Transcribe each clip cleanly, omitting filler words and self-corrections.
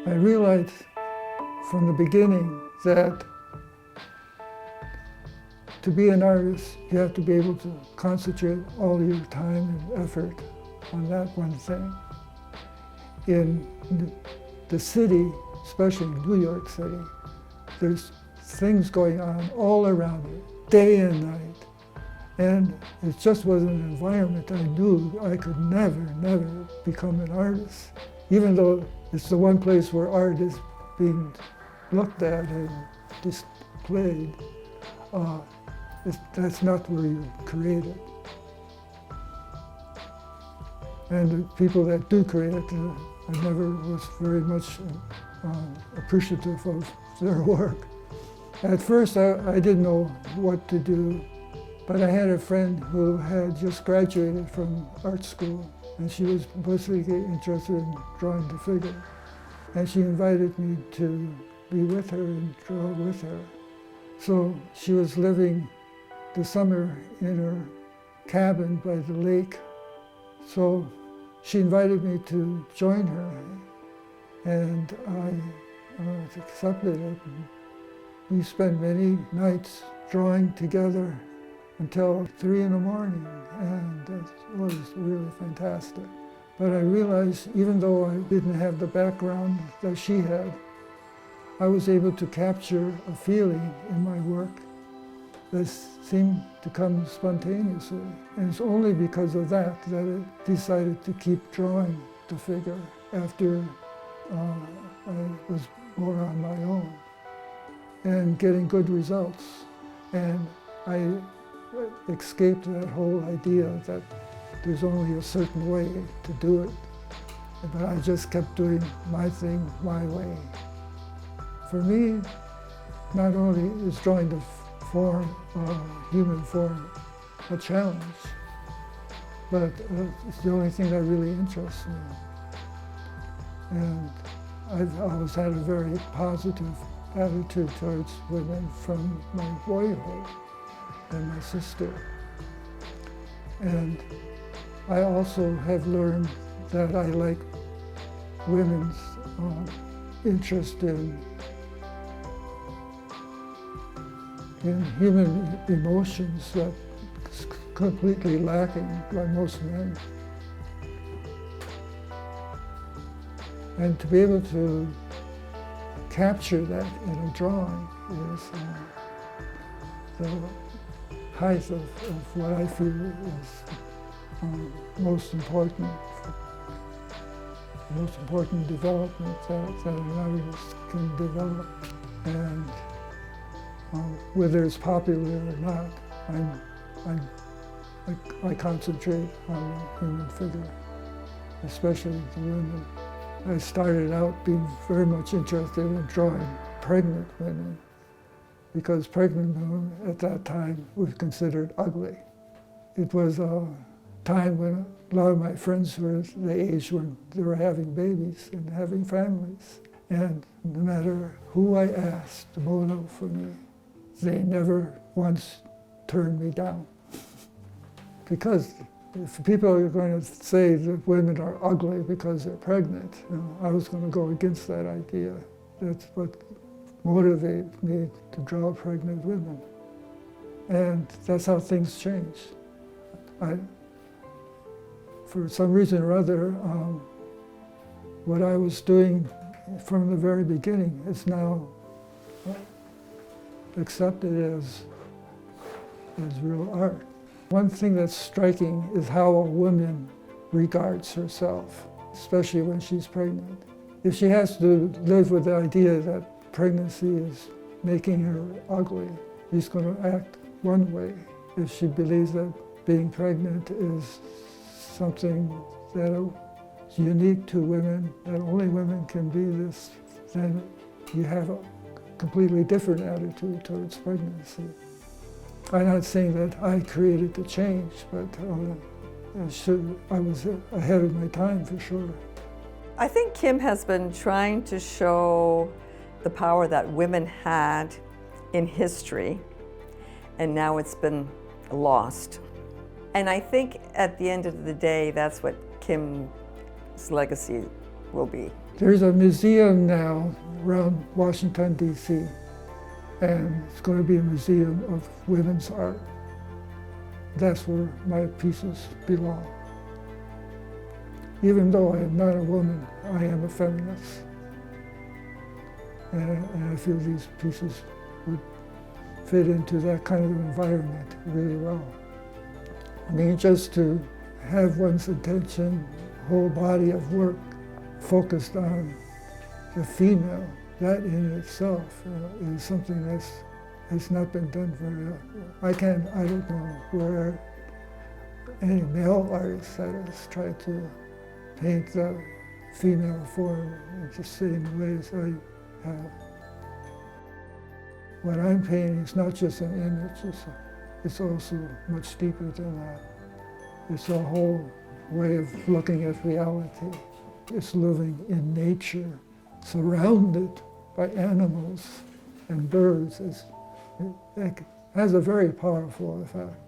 I realized from the beginning that to be an artist, you have to be able to concentrate all your time and effort on that one thing. In the city, especially New York City, there's things going on all around you, day and night. And it just was an environment I knew I could never become an artist. Even though it's the one place where art is being looked at and displayed, that's not where you create it. And the people that do create it, I never was very much appreciative of their work. At first, I didn't know what to do, but I had a friend who had just graduated from art school, and she was basically interested in drawing the figure. And she invited me to be with her and draw with her. So she was living the summer in her cabin by the lake. So she invited me to join her, and I accepted it. We spent many nights drawing together until 3 in the morning, and it was really fantastic. But I realized, even though I didn't have the background that she had, I was able to capture a feeling in my work that seemed to come spontaneously. And it's only because of that that I decided to keep drawing the figure after I was more on my own and getting good results. And I escaped that whole idea that there's only a certain way to do it. But I just kept doing my thing my way. For me, not only is drawing the form, human form, a challenge, but it's the only thing that really interests me. And I've always had a very positive attitude towards women from my boyhood and my sister. And I also have learned that I like women's interest in human emotions that's completely lacking by most men. And to be able to capture that in a drawing is the height of what I feel is most important development that an artist can develop. And whether it's popular or not, I concentrate on the human figure, especially the women. I started out being very much interested in drawing pregnant women, because pregnant women at that time were considered ugly. It was a time when a lot of my friends were the age when they were having babies and having families. And no matter who I asked to model for me, they never once turned me down. Because if people are going to say that women are ugly because they're pregnant, I was going to go against that idea. That's what motivated me to draw pregnant women. And that's how things change. For some reason or other, what I was doing from the very beginning is now accepted as real art. One thing that's striking is how a woman regards herself, especially when she's pregnant. If she has to live with the idea that pregnancy is making her ugly, she's going to act one way. If she believes that being pregnant is something that is unique to women, that only women can be this, then you have a completely different attitude towards pregnancy. I'm not saying that I created the change, but I was ahead of my time for sure. I think Kim has been trying to show the power that women had in history, and now it's been lost. And I think at the end of the day, that's what Kim's legacy will be. There's a museum now around Washington, D.C., and it's going to be a museum of women's art. That's where my pieces belong. Even though I am not a woman, I am a feminist. And I feel these pieces would fit into that kind of environment really well. I mean, just to have one's attention, whole body of work focused on the female, that in itself is something has not been done very well. I don't know where any male artist that has tried to paint the female form in the same way as I have. What I'm painting is not just an image, it's also much deeper than that. It's a whole way of looking at reality. It's living in nature, surrounded by animals and birds. It has a very powerful effect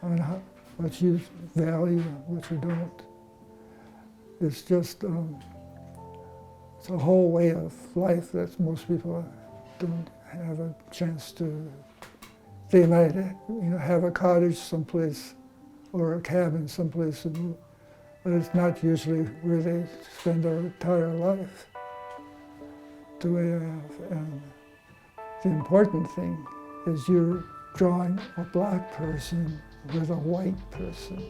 on what you value and what you don't. It's just it's a whole way of life that most people don't have a chance to. They might have a cottage someplace or a cabin someplace, but it's not usually where they spend their entire life the way I have. And the important thing is you're drawing a black person with a white person.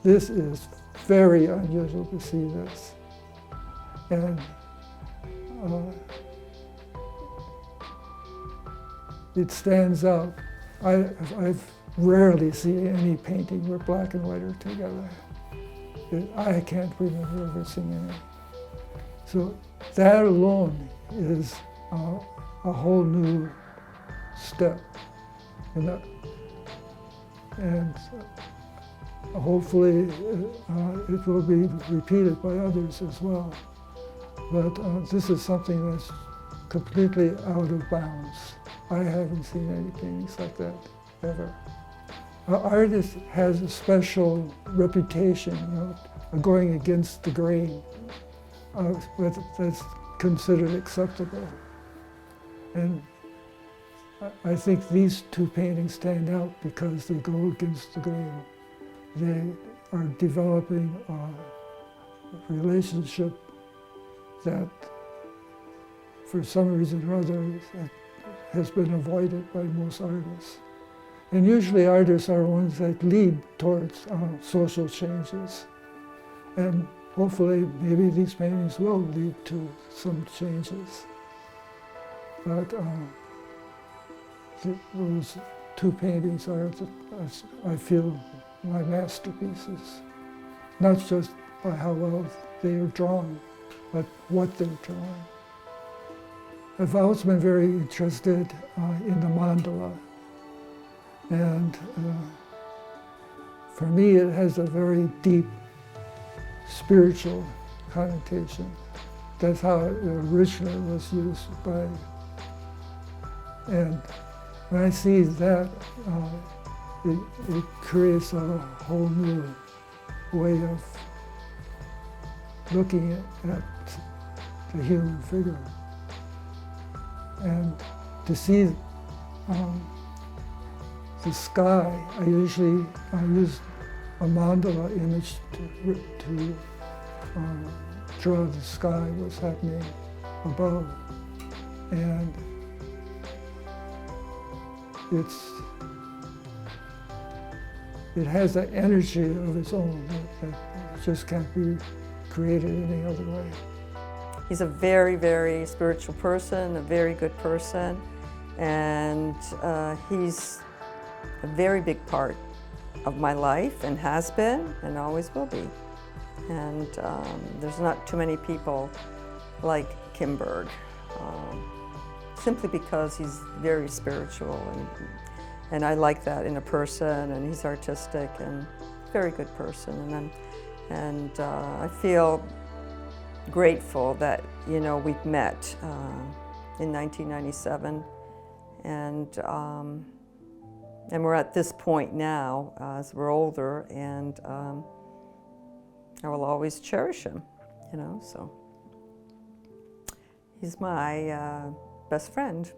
This is very unusual to see this. And it stands out. I've rarely seen any painting where black and white are together. I can't remember ever seeing any. So that alone is a whole new step. And hopefully it will be repeated by others as well. But this is something that's completely out of bounds. I haven't seen any paintings like that ever. An artist has a special reputation, of going against the grain, that's considered acceptable. And I think these two paintings stand out because they go against the grain. They are developing a relationship that, for some reason or other, has been avoided by most artists. And usually artists are ones that lead towards social changes. And hopefully maybe these paintings will lead to some changes. But those two paintings are, I feel, my masterpieces. Not just by how well they are drawn, but what they're drawing. I've always been very interested in the mandala. And for me, it has a very deep spiritual connotation. That's how it originally was used by. And when I see that, it creates a whole new way of looking at the human figure. And to see the sky, I usually use a mandala image to draw the sky, what's happening above. And it has an energy of its own that just can't be created any other way. He's a very, very spiritual person, a very good person, and he's a very big part of my life and has been and always will be. And there's not too many people like Berg, simply because he's very spiritual, and I like that in a person, and he's artistic and very good person. And I feel grateful that we've met in 1997, and we're at this point now as we're older, and I will always cherish him. you know, so he's my best friend.